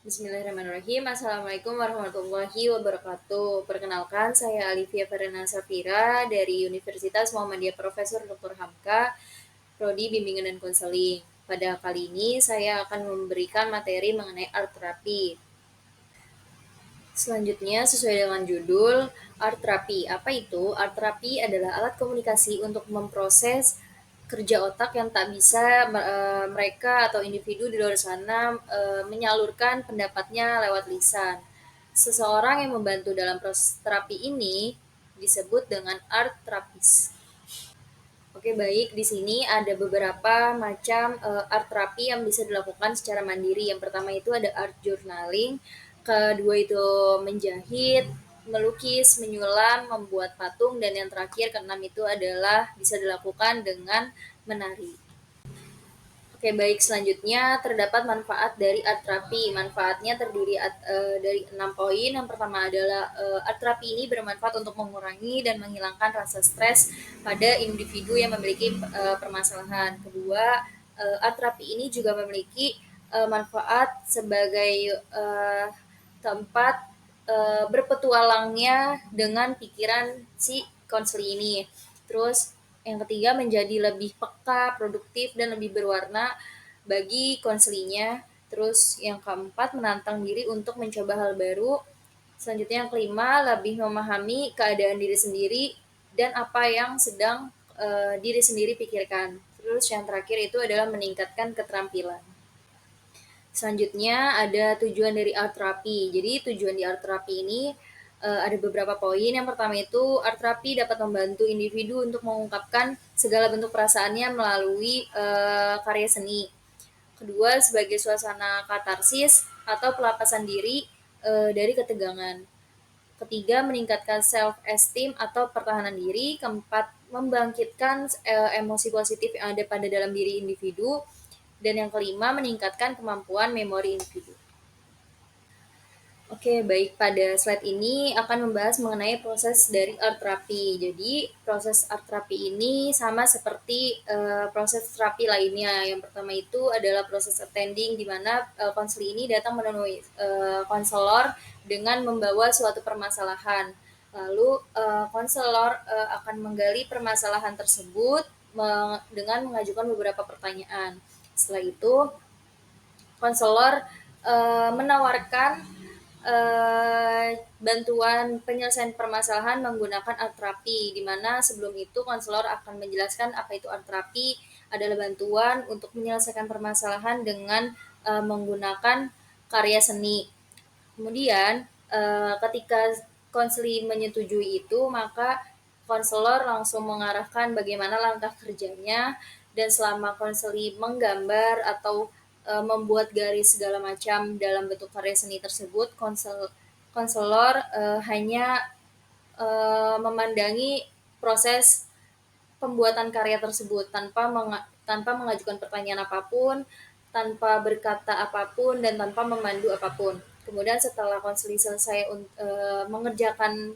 Bismillahirrahmanirrahim. Assalamualaikum warahmatullahi wabarakatuh. Perkenalkan, saya Alivia Farina Safira dari Universitas Muhammadiyah Profesor Dr. Hamka, Prodi Bimbingan dan Konseling. Pada kali ini saya akan memberikan materi mengenai art therapy. Selanjutnya, sesuai dengan judul, art therapy. Apa itu? Art therapy adalah alat komunikasi untuk memproses kerja otak yang tak bisa mereka atau individu di luar sana menyalurkan pendapatnya lewat lisan. Seseorang yang membantu dalam proses terapi ini disebut dengan art therapist. Oke, baik. Di sini ada beberapa macam art therapy yang bisa dilakukan secara mandiri. Yang pertama itu ada art journaling, kedua itu menjahit, melukis, menyulam, membuat patung, dan yang terakhir keenam itu adalah bisa dilakukan dengan menari. Oke, baik. Selanjutnya terdapat manfaat dari art therapy. Manfaatnya terdiri dari 6 poin. Yang pertama adalah art therapy ini bermanfaat untuk mengurangi dan menghilangkan rasa stres pada individu yang memiliki permasalahan. Kedua, art therapy ini juga memiliki manfaat sebagai tempat berpetualangnya dengan pikiran si konseli ini. Terus yang ketiga, menjadi lebih peka, produktif, dan lebih berwarna bagi konselinya. Terus yang keempat, menantang diri untuk mencoba hal baru. Selanjutnya yang kelima, lebih memahami keadaan diri sendiri dan apa yang sedang diri sendiri pikirkan. Terus yang terakhir itu adalah meningkatkan keterampilan. Selanjutnya ada tujuan dari art therapy. Jadi tujuan di art therapy ini ada beberapa poin. Yang pertama itu art therapy dapat membantu individu untuk mengungkapkan segala bentuk perasaannya melalui karya seni. Kedua, sebagai suasana katarsis atau pelepasan diri dari ketegangan. Ketiga, meningkatkan self-esteem atau pertahanan diri. Keempat, membangkitkan emosi positif yang ada pada dalam diri individu. Dan yang kelima, meningkatkan kemampuan memori individu. Oke, baik. Pada slide ini akan membahas mengenai proses dari art therapy. Jadi, proses art therapy ini sama seperti proses terapi lainnya. Yang pertama itu adalah proses attending, di mana konselor ini datang menemui konselor dengan membawa suatu permasalahan. Lalu, konselor akan menggali permasalahan tersebut dengan mengajukan beberapa pertanyaan. Setelah itu, konselor menawarkan bantuan penyelesaian permasalahan menggunakan art therapy, di mana sebelum itu konselor akan menjelaskan apa itu art therapy, adalah bantuan untuk menyelesaikan permasalahan dengan menggunakan karya seni. Kemudian ketika konseli menyetujui itu, maka konselor langsung mengarahkan bagaimana langkah kerjanya, dan selama konseli menggambar atau membuat garis segala macam dalam bentuk karya seni tersebut, konselor hanya memandangi proses pembuatan karya tersebut tanpa mengajukan pertanyaan apapun, tanpa berkata apapun, dan tanpa memandu apapun. Kemudian setelah konseli selesai mengerjakan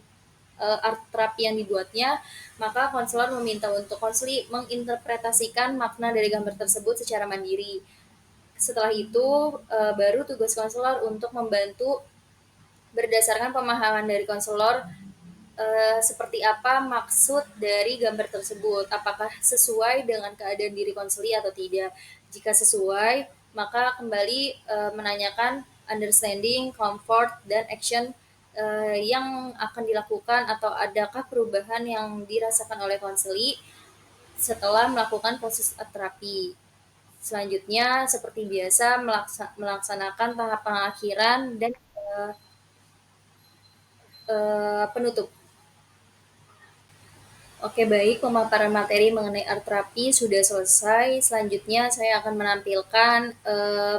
art terapi yang dibuatnya, maka konselor meminta untuk konseli menginterpretasikan makna dari gambar tersebut secara mandiri. Setelah itu baru tugas konselor untuk membantu berdasarkan pemahaman dari konselor seperti apa maksud dari gambar tersebut, apakah sesuai dengan keadaan diri konseli atau tidak. Jika sesuai, maka kembali menanyakan understanding, comfort, dan action yang akan dilakukan atau adakah perubahan yang dirasakan oleh konseli setelah melakukan proses terapi. Selanjutnya, seperti biasa, melaksanakan tahap pengakhiran dan penutup. Oke, baik. Pemaparan materi mengenai art therapy sudah selesai. Selanjutnya, saya akan menampilkan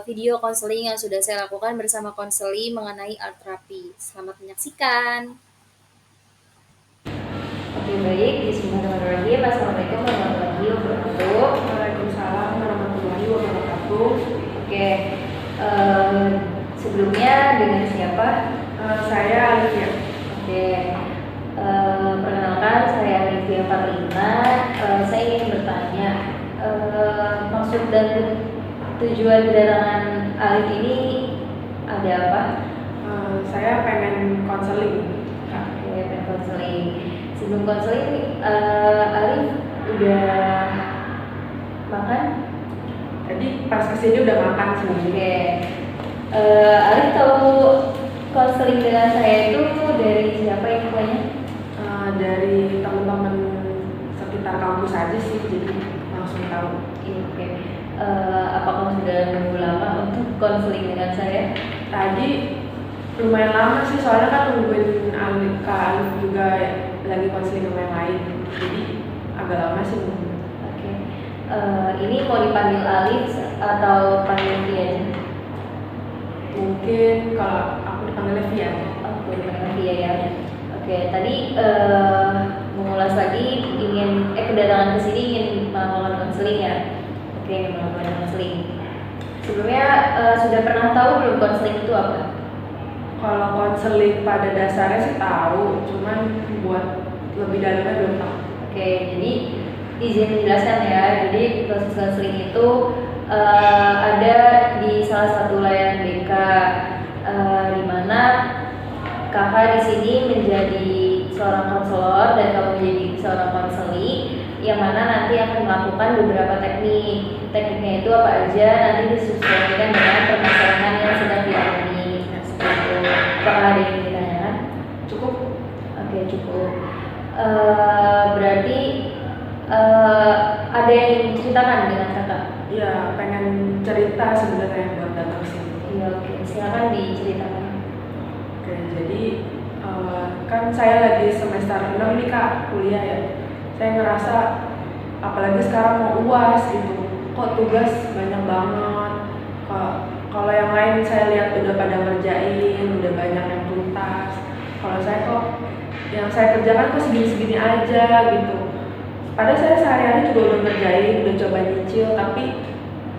video konseling yang sudah saya lakukan bersama konseli mengenai art therapy. Selamat menyaksikan. Oke, baik. Bismillahirrahmanirrahim. Assalamualaikum warahmatullahi wabarakatuh. Waalaikumsalam warahmatullahi wabarakatuh. Oke, sebelumnya dengan siapa? Saya Alivia. Oke, perkenalkan saya Alivia Farina. Saya ingin bertanya, maksud dan tujuan kedatangan Alif ini Ada apa? Saya pengen konseling, Kak. Oke, pengen konseling. Sebelum konseling, Arif udah makan? Tadi pas kesini udah makan sih. Oke. Arif tahu konseling dengan saya itu dari siapa infonya? Dari teman-teman sekitar kampus aja sih, jadi langsung tahu. Oke. Apakah sudah nunggu lama untuk konseling dengan saya? Tadi lumayan lama sih, soalnya kan nungguin Kak Alif juga lagi konseling sama yang lain, jadi agak lama sih nunggu. Oke. Ini mau dipanggil Alif atau panggil Via? Mungkin kalau aku dipanggilnya Via. Aku dipanggil Via ya. Oke, tadi mengulas lagi kedatangan ke sini ingin melakukan konseling ya. Oke, melakukan konseling. Sebelumnya sudah pernah tahu belum konseling itu apa? Kalau konseling pada dasarnya sih tahu, cuman buat lebih dalamnya belum tahu. Oke, jadi izin menjelaskan ya. Jadi proses konseling itu ada di salah satu layanan BK, di mana kakak di sini menjadi seorang konselor dan kamu menjadi seorang konseli, yang mana nanti akan melakukan beberapa teknik. Tekniknya itu apa aja nanti disesuaikan dengan permasalahan yang sedang dialami. Nah, seperti itu. Apakah ada yang ditanyakan? Cukup. Oke, cukup. Berarti ada yang ingin diceritakan dengan kakak? Iya, pengen cerita sebenarnya buat datang sini. Iya, oke. Silakan diceritakan. Oke, jadi kan saya lagi semester 6 nih Kak, kuliah ya. Saya ngerasa apalagi sekarang mau UAS gitu, kok tugas banyak banget. Kalau yang lain saya lihat udah pada ngerjain, udah banyak yang tuntas. Kalau saya kok yang saya kerjakan kok segini-segini aja gitu. Padahal saya sehari-hari juga udah ngerjain, udah coba nyicil, tapi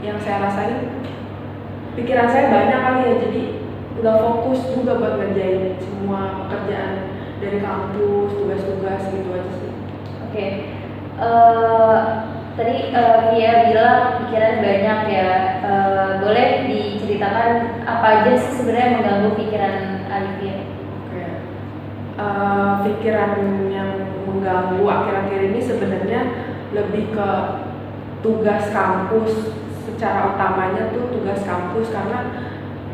yang saya rasain pikiran saya banyak kali ya, jadi nggak fokus juga buat ngerjain semua pekerjaan dari kampus, tugas-tugas gitu aja sih. Oke. Tadi Via bilang pikiran banyak ya. Boleh diceritakan apa aja sih sebenarnya mengganggu pikiran Alivia? Oke. Pikiran yang mengganggu akhir-akhir ini sebenarnya lebih ke tugas kampus. Secara utamanya tuh tugas kampus, karena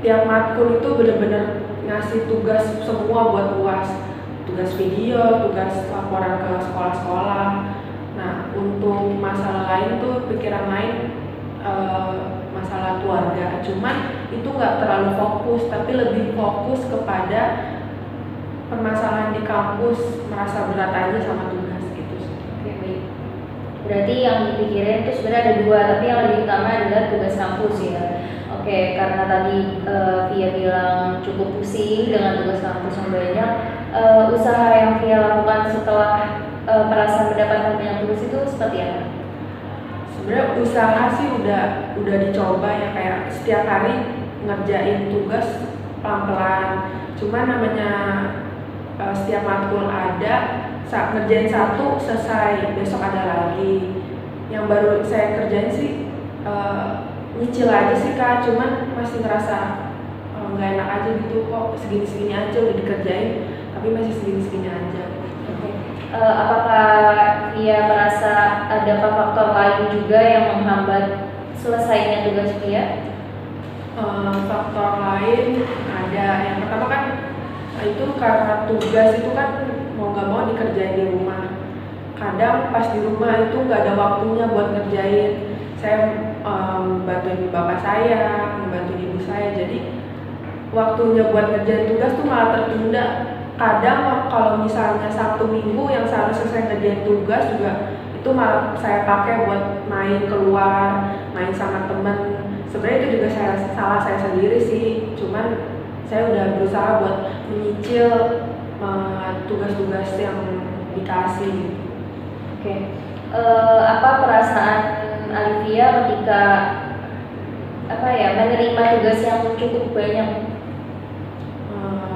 tiap matkul itu benar-benar ngasih tugas semua buat UAS. Tugas video, tugas laporan ke sekolah-sekolah. Nah, untuk masalah lain tuh pikiran lain masalah keluarga. Cuman itu nggak terlalu fokus, tapi lebih fokus kepada permasalahan di kampus, merasa berat aja sama tugas gitu. Oke, baik. Berarti yang dipikirin itu sebenarnya ada dua, tapi yang lebih utama adalah tugas kampus ya. Oke, karena tadi Via bilang cukup pusing dengan tugas kampus yang banyak, usaha yang Via lakukan setelah merasa mendapatkan banyak tugas itu seperti apa? Sebenarnya usaha sih udah dicoba ya, kayak setiap hari ngerjain tugas pelan-pelan. Cuman namanya setiap matkul ada, saat ngerjain satu selesai, besok ada lagi. Yang baru saya kerjain sih nyicil aja sih Kak, cuman masih ngerasa nggak enak aja gitu, kok segini-segini aja udah dikerjain, tapi masih segini-segini aja. Oke. Apakah Via merasa ada faktor lain juga yang menghambat selesainya tugas Via? Faktor lain ada. Yang pertama kan itu karena tugas itu kan mau gak mau dikerjain di rumah. Kadang pas di rumah itu nggak ada waktunya buat ngerjain. Saya bantuin bapak saya, membantu ibu saya, jadi waktunya buat ngerjain tugas tuh malah tertunda. Kadang kalau misalnya Sabtu Minggu yang seharusnya saya ngerjain tugas juga itu malah saya pakai buat main keluar, main sama temen. Sebenarnya itu juga salah saya sendiri sih, cuman saya udah berusaha buat menyicil tugas-tugas yang dikasih. Oke. Apa perasaan Alivia ketika menerima tugas yang cukup banyak?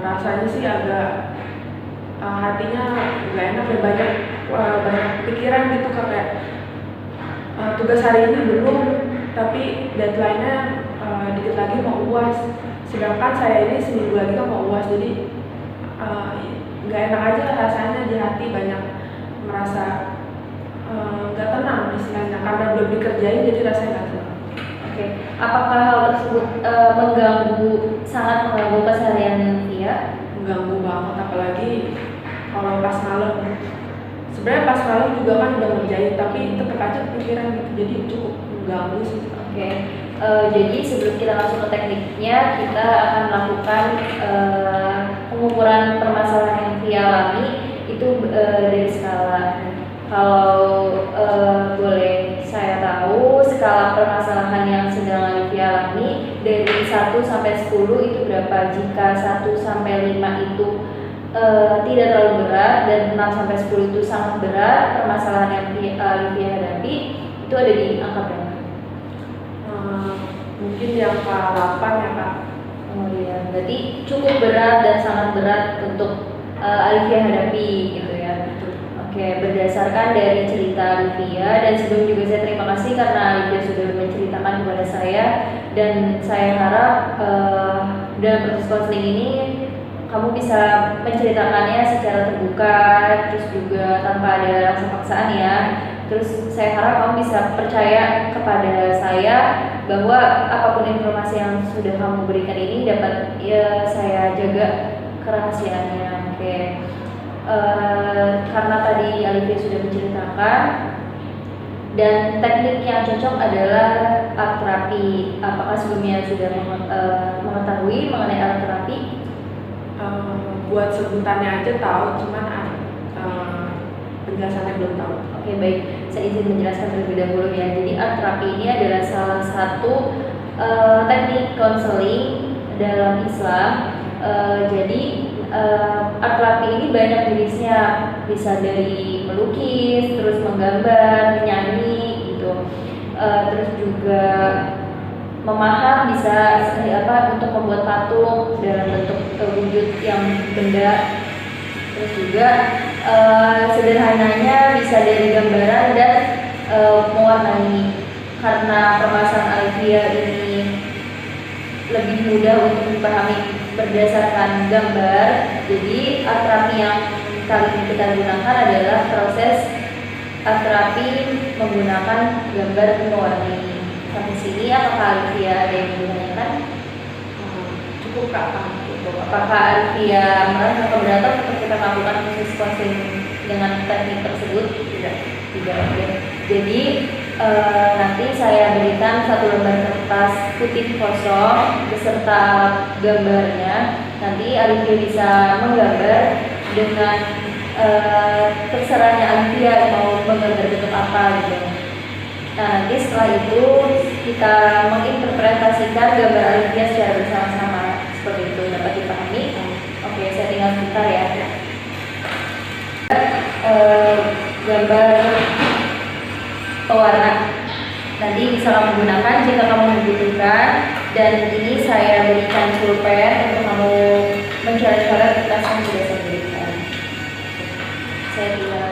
Rasanya sih agak hatinya nggak enak ya, banyak pikiran gitu kayak tugas hari ini belum, tapi deadline-nya dikit lagi mau UAS. Sedangkan saya ini seminggu lagi kan mau UAS, jadi nggak enak aja lah rasanya di hati, banyak merasa nggak tenang istilahnya, karena belum dikerjain jadi rasanya nggak tenang. Oke, apakah hal tersebut sangat mengganggu keseharian Via? Mengganggu banget, apalagi kalau pas malam. Sebenarnya pas malam juga kan udah ngerjain, tapi tetap aja pikiran gitu, jadi cukup mengganggu sih. Oke, jadi sebelum kita masuk ke tekniknya, kita akan melakukan pengukuran permasalahan yang Via alami itu dari skala. Kalau boleh saya tahu, skala permasalahan yang sedang Via alami dari 1 sampai 10 itu berapa? Jika 1 sampai 5 itu tidak terlalu berat dan 6 sampai 10 itu sangat berat, permasalahan yang Via hadapi itu ada di angka berapa? Mungkin di angka 8 ya Kak. Oh iya, berarti cukup berat dan sangat berat untuk Alivia hadapi gitu ya. Oke, berdasarkan dari cerita Alivia, dan sebelum juga saya terima kasih karena Alivia sudah menceritakan kepada saya, dan saya harap dalam proses konseling ini kamu bisa menceritakannya secara terbuka, terus juga tanpa ada rasa paksaan ya. Terus saya harap kamu bisa percaya kepada saya bahwa apapun informasi yang sudah kamu berikan ini dapat saya jaga kerahasiaannya. Oke. Karena tadi Alivia sudah menceritakan, dan teknik yang cocok adalah art terapi. Apakah sebelumnya sudah mengetahui mengenai art terapi? Buat sebutannya aja tahu, cuman penjelasannya belum tahu. Oke, baik, saya izin menjelaskan terlebih dahulu ya. Jadi art terapi ini adalah salah satu teknik konseling dalam Islam. Jadi art terapi ini banyak jenisnya, bisa dari melukis, terus menggambar, menyanyi gitu. Terus juga memaham, bisa untuk membuat patung dalam bentuk wujud yang benda. Terus juga sederhananya bisa dari gambaran dan mewarnai. Karena permasalahan Alivia ini lebih mudah untuk dipahami berdasarkan gambar, jadi art terapi yang kali ini kita gunakan adalah proses art terapi menggunakan gambar mewarnai. Sampai sini apakah Alivia ada yang ditanyakan? Cukup Kak. Apakah Alivia merasa keberatan untuk kita melakukan proses konseling dengan teknik tersebut? Tidak. Oke. Jadi nanti saya berikan satu lembar kertas putih kosong beserta gambarnya. Nanti Alivia bisa menggambar dengan terserahnya Alivia mau menggambar bentuk apa gitu. Nah, nanti setelah itu kita menginterpretasikan gambar Alivia secara bersama-sama. Seperti itu, dapat dipahami? Oke, saya tinggal sebentar ya. Gambar pewarna nanti bisa kamu gunakan jika kamu membutuhkan, dan ini saya berikan pulpen untuk kamu mencoret-coret kertas yang sudah saya berikan. Saya tinggal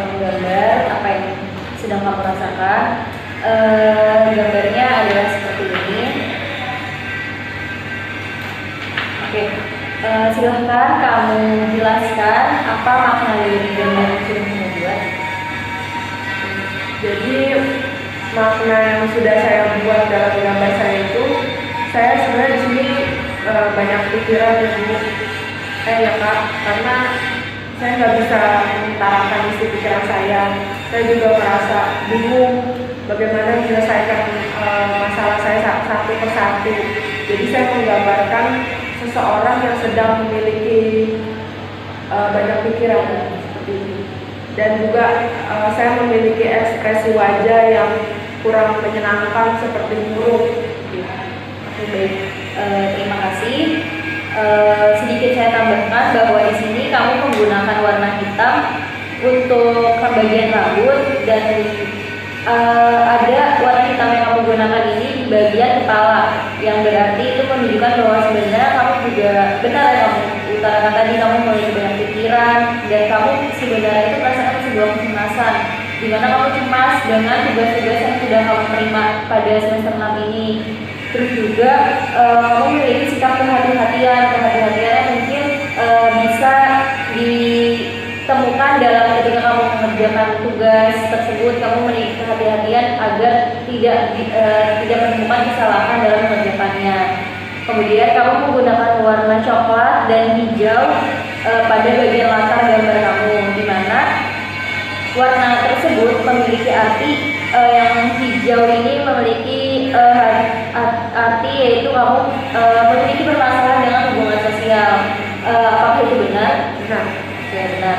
menggambar apa yang sedang kamu rasakan. Gambarnya adalah seperti ini. Oke, silahkan kamu jelaskan apa makna dari gambar yang sudah kamu buat. Jadi makna yang sudah saya buat dalam gambar saya itu, saya sebenarnya di sini banyak pikiran ya Bu, ya Kak, karena saya nggak bisa mengutarakan isi pikiran saya. Saya juga merasa bingung bagaimana menyelesaikan masalah saya satu persatu. Jadi saya menggambarkan seseorang yang sedang memiliki banyak pikiran seperti ini. Dan juga saya memiliki ekspresi wajah yang kurang menyenangkan seperti murung. Oke, baik. Terima kasih. Sedikit saya tambahkan bahwa di sini kamu menggunakan warna hitam untuk bagian rambut dan ada warna hitam yang kamu gunakan ini di bagian kepala, yang berarti itu menunjukkan bahwa sebenarnya kamu juga benar yang kamu utarakan tadi, kamu memiliki banyak pikiran dan kamu sebenarnya itu merasakan sebuah kecemasan di mana kamu cemas dengan tugas-tugas yang sudah kamu terima pada semester 6 ini. Terus juga kamu memiliki sikap kehati-hatian yang mungkin bisa ditemukan dalam ketika kamu mengerjakan tugas tersebut. Kamu memiliki kehati-hatian agar tidak menemukan kesalahan dalam mengerjakannya. Kemudian kamu menggunakan warna coklat dan hijau pada bagian latar gambar kamu, di mana warna tersebut memiliki arti. Yang hijau ini memiliki arti yaitu kamu memiliki permasalahan dengan hubungan sosial. Apakah itu benar? Benar. Ya, benar.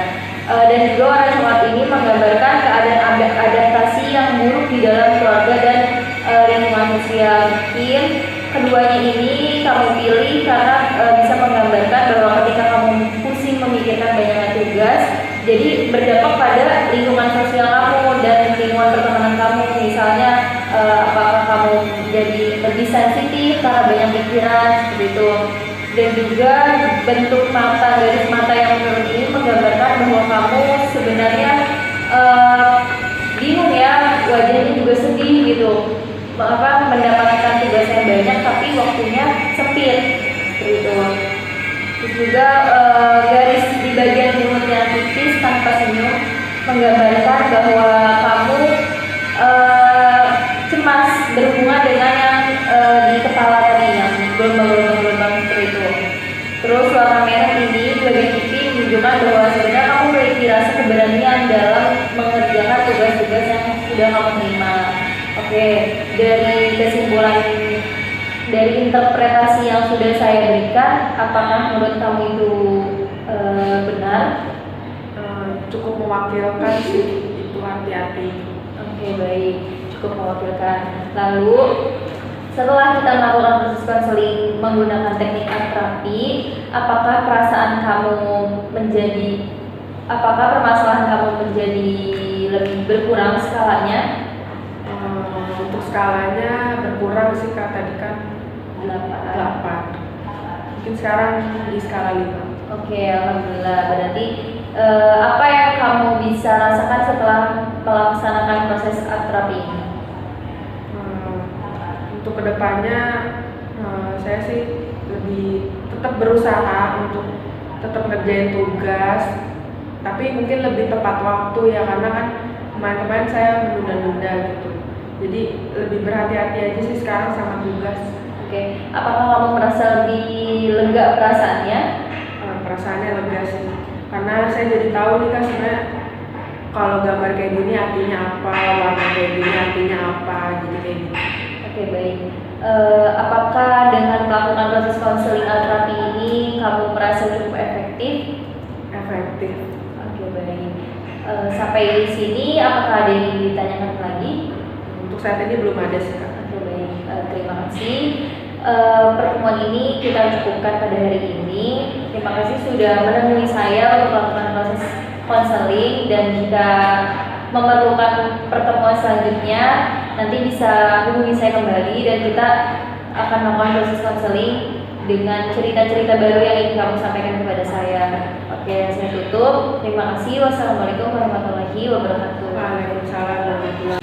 Dan juga warna coklat ini menggambarkan keadaan adaptasi yang buruk di dalam keluarga dan lingkungan sosial. Mungkin keduanya ini kamu pilih karena bisa menggambarkan bahwa ketika kamu pusing memikirkan banyaknya tugas, jadi berdampak pada lingkungan sosial kamu dan lingkungan pertemanan kamu. Misalnya apakah kamu jadi lebih sensitif karena banyak pikiran seperti itu. Dan juga bentuk mata, garis mata yang menurun ini menggambarkan bahwa kamu sebenarnya bingung ya, wajahnya juga sedih gitu, mendapatkan tugas yang banyak tapi waktunya sempit seperti itu. Terus juga garis di bagian mulut yang tipis tanpa senyum menggambarkan bahwa kamu cemas berhubungan dengan yang di kepala tadi, yang gelombang-gelombang seperti itu. Terus warna merah ini di bagian pipi menunjukkan bahwa sebenarnya kamu memiliki rasa keberanian dalam mengerjakan tugas-tugas yang sudah kamu terima. Oke, dari kesimpulan dari interpretasi yang sudah saya berikan, apakah menurut kamu itu benar? Cukup mewakilkan sih, itu arti-arti. Oke, baik, cukup mewakilkan. Lalu setelah kita melakukan proses konseling menggunakan teknik art terapi, apakah permasalahan kamu menjadi lebih berkurang skalanya? Untuk skalanya berkurang sih Kak, tadi kan 8. Mungkin sekarang di skala 5. Oke, alhamdulillah. Berarti apa yang kamu bisa rasakan setelah melaksanakan proses art terapi ini? Untuk kedepannya saya sih lebih tetap berusaha untuk tetap ngerjain tugas, tapi mungkin lebih tepat waktu ya, karena kan kemarin-kemarin saya menunda-nunda gitu. Jadi lebih berhati-hati aja sih sekarang sama tugas. Oke, apakah kamu merasa lebih lega perasaannya? Perasaannya lega sih, karena saya jadi tahu nih Kak, sebenarnya kalau gambar kayak gini artinya apa, warna kayak gini artinya apa, jadi kayak gini. Oke, baik. Apakah dengan melakukan proses konseling art terapi ini kamu merasa cukup efektif? Efektif. Oke, baik. Sampai di sini apakah ada yang ditanyakan lagi? Untuk saat ini belum ada sih Kak. Oke, baik. Terima kasih. Pertemuan ini kita cukupkan pada hari ini. Terima kasih sudah menemui saya untuk melakukan proses konseling, dan jika memerlukan pertemuan selanjutnya nanti bisa hubungi saya kembali dan kita akan melakukan proses konseling dengan cerita-cerita baru yang ingin kamu sampaikan kepada saya. Oke, saya tutup. Terima kasih. Wassalamualaikum warahmatullahi wabarakatuh. Waalaikumsalam warahmatullahi wabarakatuh.